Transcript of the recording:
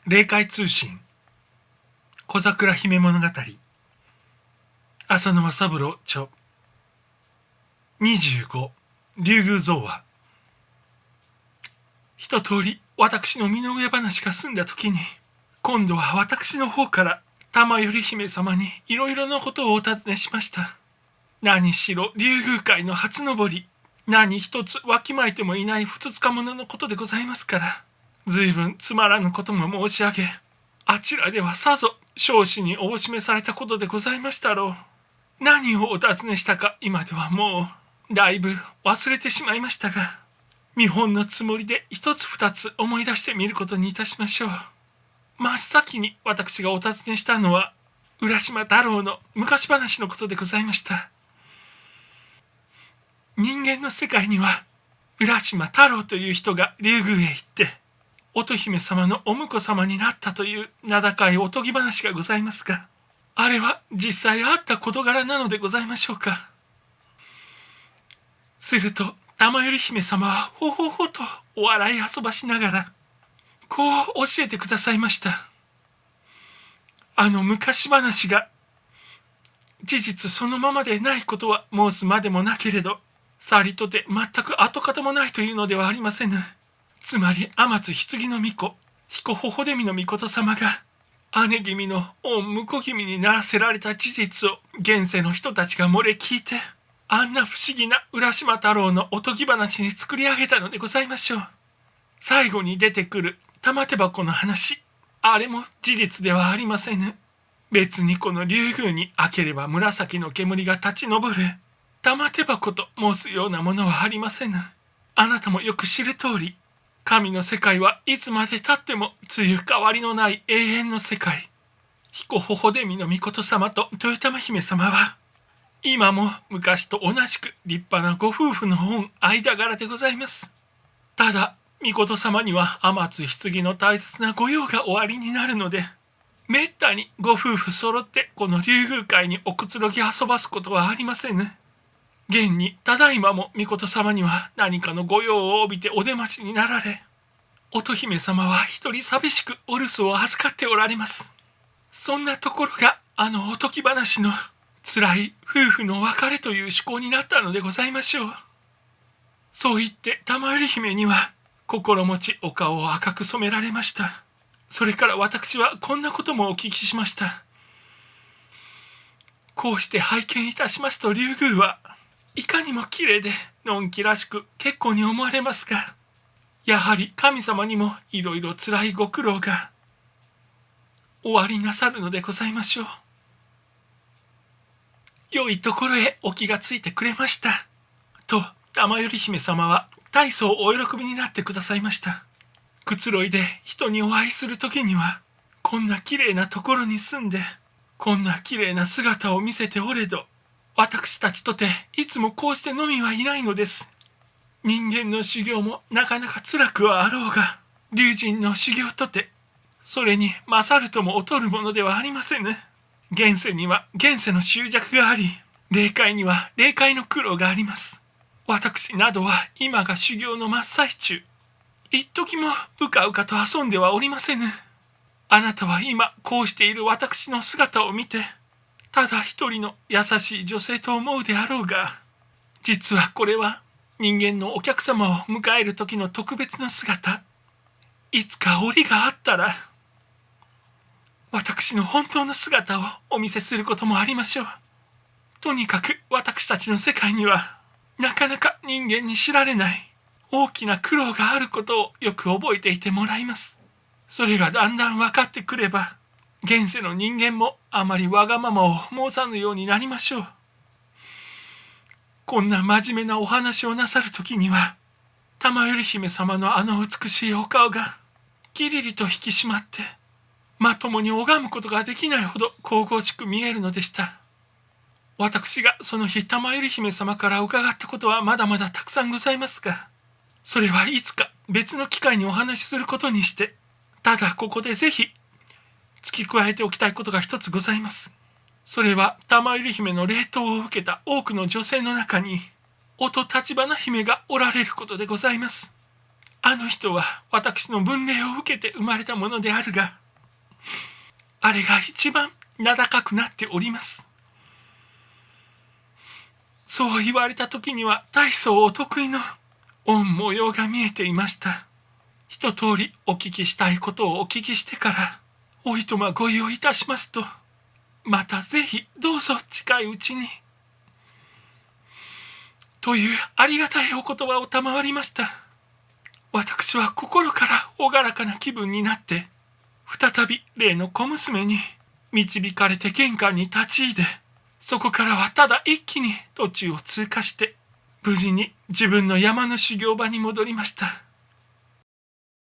霊界通信小桜姫物語浅沼三郎著25竜宮造話。一通り私の身の上話が済んだ時に、今度は私の方から玉頼姫様にいろいろなことをお尋ねしました。何しろ竜宮界の初登り、何一つわきまえてもいないふつつか者のことでございますから、随分つまらぬことも申し上げ、あちらではさぞ少子におぼしめされたことでございましたろう。何をお尋ねしたか今ではもうだいぶ忘れてしまいましたが、見本のつもりで一つ二つ思い出してみることにいたしましょう。真っ先に私がお尋ねしたのは浦島太郎の昔話のことでございました。人間の世界には浦島太郎という人が竜宮へ行って乙姫様のお婿様になったという名高いおとぎ話がございますが、あれは実際あった事柄なのでございましょうか。すると玉頼姫様はほほほとお笑い遊ばしながらこう教えてくださいました。あの昔話が事実そのままでないことは申すまでもなけれど、さりとて全く跡形もないというのではありませぬ。つまり天津棺の巫女彦頬出身の御様が姉君の御婿君にならせられた事実を現世の人たちが漏れ聞いて、あんな不思議な浦島太郎のおとぎ話に作り上げたのでございましょう。最後に出てくる玉手箱の話、あれも事実ではありませぬ。別にこの竜宮に開ければ紫の煙が立ち上る玉手箱と申すようなものはありませぬ。あなたもよく知る通り、神の世界はいつまでたっても梅雨変わりのない永遠の世界。彦頬出身の御様と豊玉姫様は今も昔と同じく立派なご夫婦の御間柄でございます。ただ御様には天津棺の大切な御用がおありになるので、めったにご夫婦揃ってこの竜宮界におくつろぎ遊ばすことはありませぬ。現にただいまも御様には何かの御用を帯びてお出ましになられ、乙姫様は一人寂しくお留守を預かっておられます。そんなところがあのおとぎ話の辛い夫婦の別れという趣向になったのでございましょう。そう言って玉頼姫には心持ちお顔を赤く染められました。それから私はこんなこともお聞きしました。こうして拝見いたしますと竜宮はいかにも綺麗でのんきらしく結構に思われますが、やはり神様にもいろいろ辛いご苦労がおありなさるのでございましょう。良いところへお気がついてくれました。と玉頼姫様は大層お喜びになってくださいました。くつろいで人にお会いするときには、こんな綺麗なところに住んで、こんな綺麗な姿を見せておれど、私たちとていつもこうしてのみはいないのです。人間の修行もなかなか辛くはあろうが、龍神の修行とて、それに勝るとも劣るものではありませぬ。現世には現世の執着があり、霊界には霊界の苦労があります。私などは今が修行の真っ最中。一時もうかうかと遊んではおりませぬ。あなたは今こうしている私の姿を見て、ただ一人の優しい女性と思うであろうが、実はこれは人間のお客様を迎える時の特別な姿。いつか折があったら、私の本当の姿をお見せすることもありましょう。とにかく私たちの世界には、なかなか人間に知られない大きな苦労があることをよく覚えていてもらいます。それがだんだん分かってくれば、現世の人間もあまりわがままを申さぬようになりましょう。こんな真面目なお話をなさるときには、玉頼姫様のあの美しいお顔がきりりと引き締まって、まともに拝むことができないほど神々しく見えるのでした。私がその日玉頼姫様から伺ったことはまだまだたくさんございますが、それはいつか別の機会にお話しすることにして、ただここでぜひ付け加えておきたいことが一つございます。それは玉頼姫の霊答を受けた多くの女性の中に、乙橘姫がおられることでございます。あの人は私の分霊を受けて生まれたものであるが、あれが一番名高くなっております。そう言われた時には大層お得意の御模様が見えていました。一通りお聞きしたいことをお聞きしてから、おいとまご用いたしますと、またぜひどうぞ近いうちに。というありがたいお言葉を賜りました。私は心から朗らかな気分になって、再び例の小娘に導かれて玄関に立ち入で、そこからはただ一気に途中を通過して、無事に自分の山の修行場に戻りました。